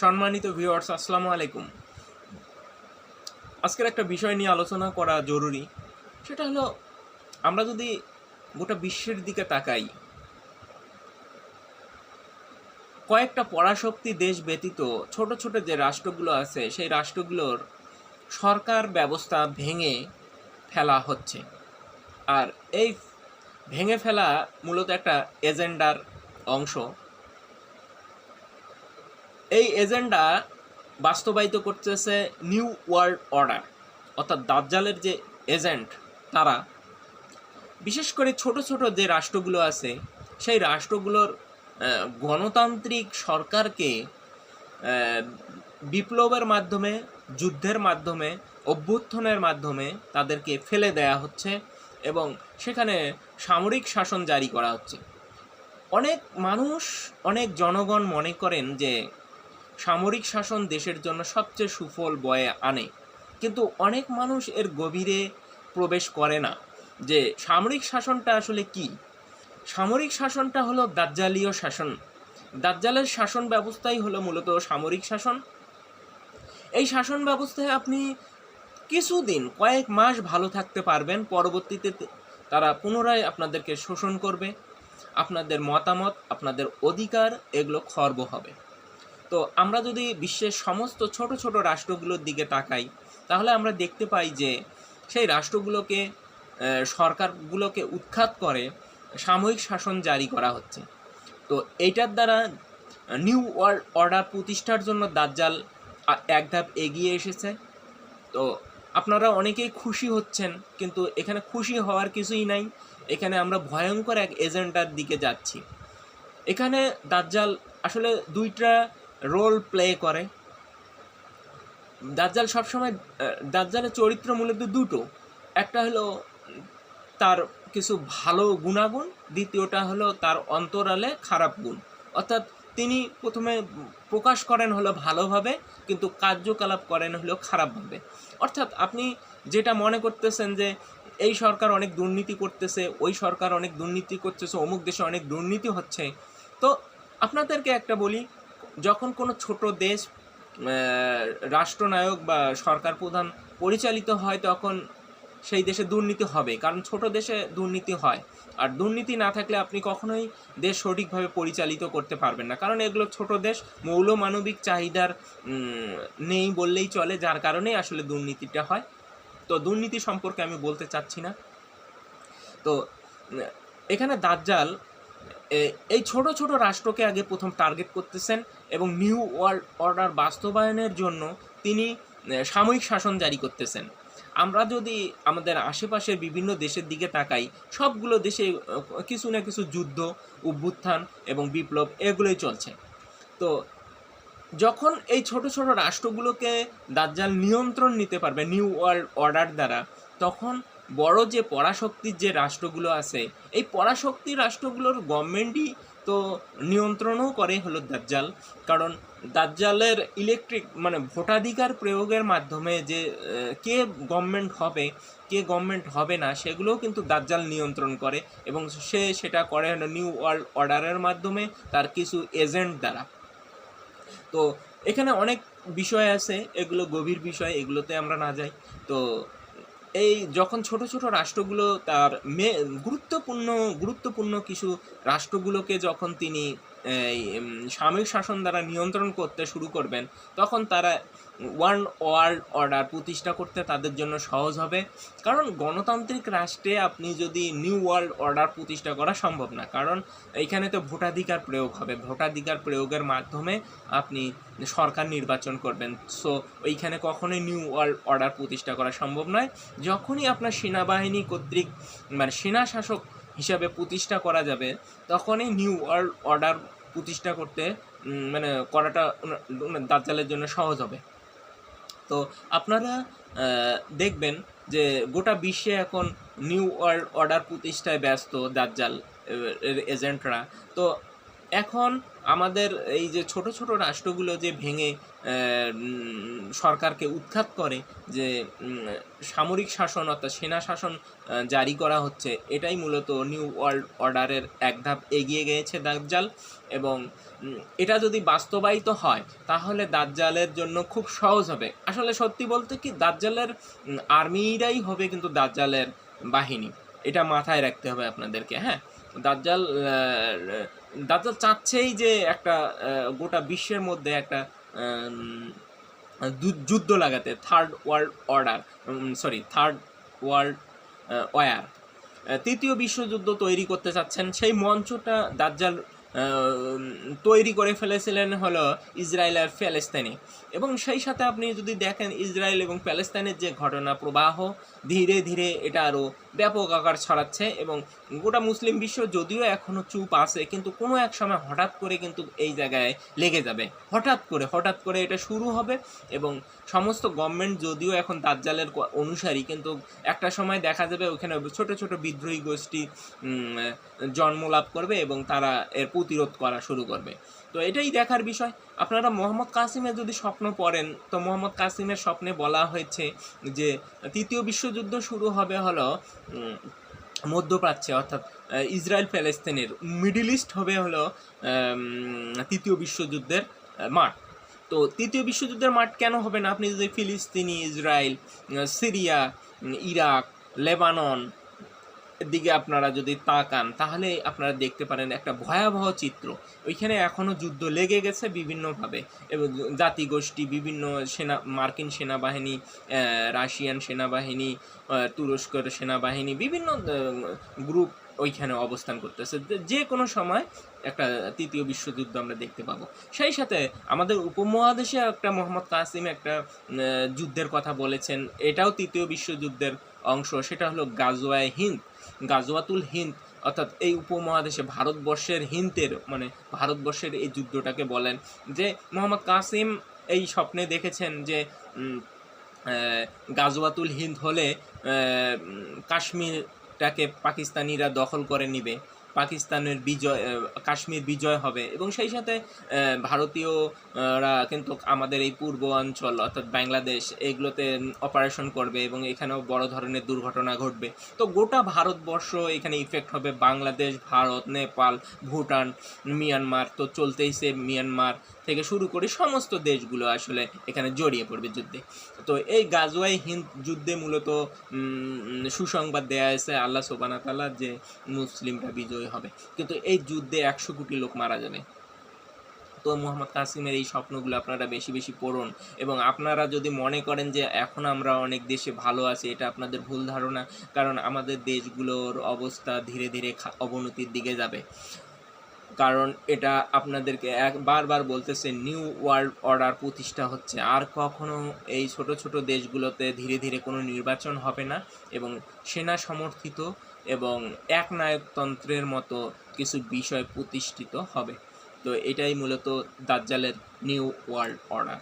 সম্মানিত ভিউয়ার্স, আসসালামু আলাইকুম। আজকের একটা বিষয় নিয়ে আলোচনা করা জরুরি। সেটা হলো, আমরা যদি গোটা বিশ্বের দিকে তাকাই, কয়েকটা পরাশক্তি দেশ ব্যতীত ছোট ছোট যে রাষ্ট্রগুলো আছে, সেই রাষ্ট্রগুলোর সরকার ব্যবস্থা ভেঙে ফেলা হচ্ছে। আর এই ভেঙে ফেলা মূলত একটা এজেন্ডার অংশ। এই এজেন্ডা বাস্তবায়িত করতেছে নিউ ওয়ার্ল্ড অর্ডার, অর্থাৎ দাজ্জালের যে এজেন্ট তারা। বিশেষ করে ছোট ছোট যে রাষ্ট্রগুলো আছে, সেই রাষ্ট্রগুলোর গণতান্ত্রিক সরকারকে বিপ্লবের মাধ্যমে, যুদ্ধের মাধ্যমে, অভ্যুত্থানের মাধ্যমে তাদেরকে ফেলে দেয়া হচ্ছে এবং সেখানে সামরিক শাসন জারি করা হচ্ছে। অনেক মানুষ, অনেক জনগণ মনে করেন যে সামরিক শাসন দেশের জন্য সবচেয়ে সুফল বয়ে আনে, কিন্তু অনেক মানুষ এর গভীরে প্রবেশ করে না যে সামরিক শাসনটা আসলে কি। সামরিক শাসনটা হলো দাজ্জালীয় শাসন। দাজ্জালের শাসন ব্যবস্থাই হলো মূলত সামরিক শাসন। এই শাসন ব্যবস্থায় আপনি কিছুদিন, কয়েক মাস ভালো থাকতে পারবেন, পরবর্তীতে তারা পুনরায় আপনাদেরকে শোষণ করবে। আপনাদের মতামত, আপনাদের অধিকার এগুলো খর্ব হবে। তো আমরা যদি বিশ্বের সমস্ত ছোট ছোট রাষ্ট্রগুলোর দিকে তাকাই, তাহলে আমরা দেখতে পাই যে সেই রাষ্ট্রগুলোকে, সরকারগুলোকে উৎখাত করে সাময়িক শাসন জারি করা হচ্ছে। তো এইটার দ্বারা নিউ ওয়ার্ল্ড অর্ডার প্রতিষ্ঠার জন্য দাজ্জাল এক ধাপ এগিয়ে এসেছে। তো আপনারা অনেকেই খুশি হচ্ছেন, কিন্তু এখানে খুশি হওয়ার কিছুই নাই। এখানে আমরা ভয়ঙ্কর এক এজেন্ডার দিকে যাচ্ছি। এখানে দাজ্জাল আসলে দুইটা রোল প্লে করে। দাজ্জাল সবসময়, দাজ্জালের চরিত্র মূলত দুটো। একটা হলো তার কিছু ভালো গুণাগুণ, দ্বিতীয়টা হলো তার অন্তরালে খারাপ গুণ। অর্থাৎ তিনি প্রথমে প্রকাশ করেন হলো ভালোভাবে, কিন্তু কার্যকলাপ করেন হলো খারাপভাবে। অর্থাৎ আপনি যেটা মনে করতেছেন যে এই সরকার অনেক দুর্নীতি করতেছে, ওই সরকার অনেক দুর্নীতি করতেছে, অমুক দেশে অনেক দুর্নীতি হচ্ছে। তো আপনাদেরকে একটা বলি, যখন কোনো ছোট দেশ রাষ্ট্রনায়ক বা সরকার প্রধান পরিচালিত হয়, তখন সেই দেশে দুর্নীতি হবে, কারণ ছোট দেশে দুর্নীতি হয়। আর দুর্নীতি না থাকলে আপনি কখনোই দেশ সঠিকভাবে পরিচালিত করতে পারবেন না, কারণ এগুলো ছোট দেশ, মৌলমানবিক চাহিদার নেই বললেই চলে, যার কারণেই আসলে দুর্নীতিটা হয়। তো দুর্নীতি সম্পর্কে আমি বলতে চাচ্ছি না। তো এখানে দাজ্জাল এই ছোট ছোট রাষ্ট্রকে আগে প্রথম টার্গেট করতেছেন এবং নিউ ওয়ার্ল্ড অর্ডার বাস্তবায়নের জন্য তিনি সাময়িক শাসন জারি করতেছেন। আমরা যদি আমাদের আশেপাশের বিভিন্ন দেশের দিকে তাকাই, সবগুলো দেশে কিছু না কিছু যুদ্ধ, অভ্যুত্থান এবং বিপ্লব এগুলোই চলছে। তো যখন এই ছোট ছোট রাষ্ট্রগুলোকে দাজ্জাল নিয়ন্ত্রণ নিতে পারবে নিউ ওয়ার্ল্ড অর্ডার দ্বারা, তখন বড় যে পরাশক্তির যে রাষ্ট্রগুলো আছে, এই পরাশক্তির রাষ্ট্রগুলোর গভর্নমেন্টই তো নিয়ন্ত্রণও করে হলো দাজ্জাল। কারণ দাজ্জালের মানে ভোটাধিকার প্রয়োগের মাধ্যমে যে কে গভর্নমেন্ট হবে, কে গভর্নমেন্ট হবে না, সেগুলোও কিন্তু দাজ্জাল নিয়ন্ত্রণ করে, এবং সে সেটা করে হলো নিউ ওয়ার্ল্ড অর্ডারের মাধ্যমে, তার কিছু এজেন্ট দ্বারা। তো এখানে অনেক বিষয় আছে, এগুলো গভীর বিষয়, এগুলোতে আমরা না যাই। তো এই যখন ছোট ছোট রাষ্ট্রগুলো তার গুরুত্বপূর্ণ কিছু রাষ্ট্রগুলোকে যখন তিনি সামরিক শাসন দ্বারা নিয়ন্ত্রণ করতে শুরু করবেন, তখন তারা ওয়ান ওয়ার্ল্ড অর্ডার প্রতিষ্ঠা করতে তাদের জন্য সহজ হবে। কারণ গণতান্ত্রিক রাষ্ট্রে আপনি যদি নিউ ওয়ার্ল্ড অর্ডার প্রতিষ্ঠা করা সম্ভব না, কারণ এইখানে তো ভোটাধিকার প্রয়োগ হবে, ভোটাধিকার প্রয়োগের মাধ্যমে আপনি সরকার নির্বাচন করবেন। সো ওইখানে কখনোই নিউ ওয়ার্ল্ড অর্ডার প্রতিষ্ঠা করা সম্ভব নয়। যখনই আপনার সেনাবাহিনী কর্তৃক, মানে সেনা শাসক হিসাবে প্রতিষ্ঠা করা যাবে, তখনই নিউ ওয়ার্ল্ড অর্ডার প্রতিষ্ঠা করতে মানে করাটা দাজ্জালের জন্য সহজ হবে। তো আপনারা দেখবেন যে গোটা বিশ্বে এখন নিউ ওয়ার্ল্ড অর্ডার প্রতিষ্ঠায় ব্যস্ত দাজ্জাল এজেন্টরা। তো এখন আমাদের এই যে ছোট ছোট রাষ্ট্রগুলো যে ভেঙে সরকারকে উৎখাত করে, যে সামরিক শাসন অর্থাৎ সেনা শাসন জারি করা হচ্ছে, এটাই মূলত নিউ ওয়ার্ল্ড অর্ডারের এক ধাপ এগিয়ে গিয়েছে দাজ্জাল। এবং এটা যদি বাস্তবায়িত হয় তাহলে দাজ্জালের জন্য খুব সহজ হবে। আসলে সত্যি বলতে কি, দাজ্জালের আর্মিরাই হবে কিন্তু দাজ্জালের বাহিনী, এটা মাথায় রাখতে হবে আপনাদেরকে। হ্যাঁ, দাজ্জাল দাজ্জাল চাচ্ছেই যে একটা গোটা বিশ্বের মধ্যে একটা যুদ্ধ লাগাতে, থার্ড ওয়ার্ল্ড ওয়ার, তৃতীয় বিশ্বযুদ্ধ তৈরি করতে চাচ্ছেন। সেই মঞ্চটা দাজ্জাল তৈরি করে ফেলেছিলেন হলো ইসরায়েল আর প্যালেস্তাইনে। এবং সেই সাথে আপনি যদি দেখেন ইসরায়েল এবং প্যালেস্তাইনের যে ঘটনা প্রবাহ, ধীরে ধীরে এটা আরও ব্যাপক আকার ছড়াচ্ছে। এবং গোটা মুসলিম বিশ্ব যদিও এখনও চুপ আছে, কিন্তু কোনো এক সময় হঠাৎ করে কিন্তু এই জায়গায় লেগে যাবে, হঠাৎ করে এটা শুরু হবে। এবং সমস্ত গভর্নমেন্ট যদিও এখন দাজ্জালের অনুসারী, কিন্তু একটা সময় দেখা যাবে ওখানে ছোট ছোট বিদ্রোহী গোষ্ঠী জন্ম লাভ করবে এবং তারা এর প্রতিরোধ করা শুরু করবে। তো এটাই দেখার বিষয়। আপনারা মোহাম্মদ কাসিমের যদি স্বপ্ন পড়েন, তো মোহাম্মদ কাসিমের স্বপ্নে বলা হয়েছে যে তৃতীয় বিশ্বযুদ্ধ শুরু হবে হলো মধ্যপ্রাচ্যে, অর্থাৎ ইসরায়েল প্যালেস্তাইনের মিডল ইস্ট হবে হলো তৃতীয় বিশ্বযুদ্ধের মাঠ। তো তৃতীয় বিশ্বযুদ্ধের মাঠ কেন হবে না? আপনি যদি ফিলিস্তিনি, ইসরায়েল, সিরিয়া, ইরাক, লেবানন দিকে আপনারা যদি তাকান, তাহলে আপনারা দেখতে পারেন একটা ভয়াবহ চিত্র। ওইখানে এখনও যুদ্ধ লেগে গেছে বিভিন্নভাবে, এবং জাতিগোষ্ঠী, বিভিন্ন মার্কিন সেনাবাহিনী, রাশিয়ান সেনাবাহিনী, তুরস্কের সেনাবাহিনী, বিভিন্ন গ্রুপ ওইখানে অবস্থান করতেছে। যে কোনো সময় একটা তৃতীয় বিশ্বযুদ্ধ আমরা দেখতে পাবো। সেই সাথে আমাদের উপমহাদেশে একটা মোহাম্মদ কাসিম একটা যুদ্ধের কথা বলেছেন, এটাও তৃতীয় বিশ্বযুদ্ধের অংশ। সেটা হলো গাজওয়াতুল হিন্দ, অর্থাৎ এই উপমহাদেশে ভারতবর্ষের ভারতবর্ষের এই যুদ্ধটাকে বলেন। যে মোহাম্মদ কাসিম এই স্বপ্নে দেখেছেন যে গাজওয়াতুল হিন্দ হলে কাশ্মীরটাকে পাকিস্তানিরা দখল করে নিবে, পাকিস্তানের কাশ্মীর বিজয় হবে। এবং সেই সাথে ভারতীয়রা কিন্তু আমাদের এই পূর্ব অঞ্চল অর্থাৎ বাংলাদেশ এগুলোতে অপারেশন করবে এবং এখানেও বড় ধরনের দুর্ঘটনা ঘটবে। তো গোটা ভারতবর্ষ এখানে ইফেক্ট হবে, বাংলাদেশ, ভারত, নেপাল, ভুটান, মিয়ানমার তো চলতেইছে, মিয়ানমার থেকে শুরু করে সমস্ত দেশগুলো আসলে এখানে জড়িয়ে পড়বে যুদ্ধে। তো এই গাজওয়ায়ে হিন্দ যুদ্ধে মূলত সুসংবাদ দেয়া হয়েছে আল্লাহ সুবহানাহু ওয়া তাআলা যে মুসলিমরা বিজয়ী হবে, কিন্তু এই যুদ্ধে 100 কোটি লোক মারা যাবে। তো মোহাম্মদ কাসিমের এই স্বপ্নগুলো আপনারা বেশি বেশি পড়ুন। এবং আপনারা যদি মনে করেন যে এখন আমরা অনেক দেশে ভালো আছি, এটা আপনাদের ভুল ধারণা, কারণ আমাদের দেশগুলোর অবস্থা ধীরে ধীরে অবনতির দিকে যাবে। কারণ এটা আপনাদেরকে বারবার বলতেছে, নিউ ওয়ার্ল্ড অর্ডার প্রতিষ্ঠা হচ্ছে। আর কখনো এই ছোট ছোট দেশগুলোতে ধীরে ধীরে কোনো নির্বাচন হবে না, এবং সেনা সমর্থিত এবং একনায়কতন্ত্রের মতো কিছু বিষয় প্রতিষ্ঠিত হবে। তো এটাই মূলত দাজ্জালের নিউ ওয়ার্ল্ড অর্ডার।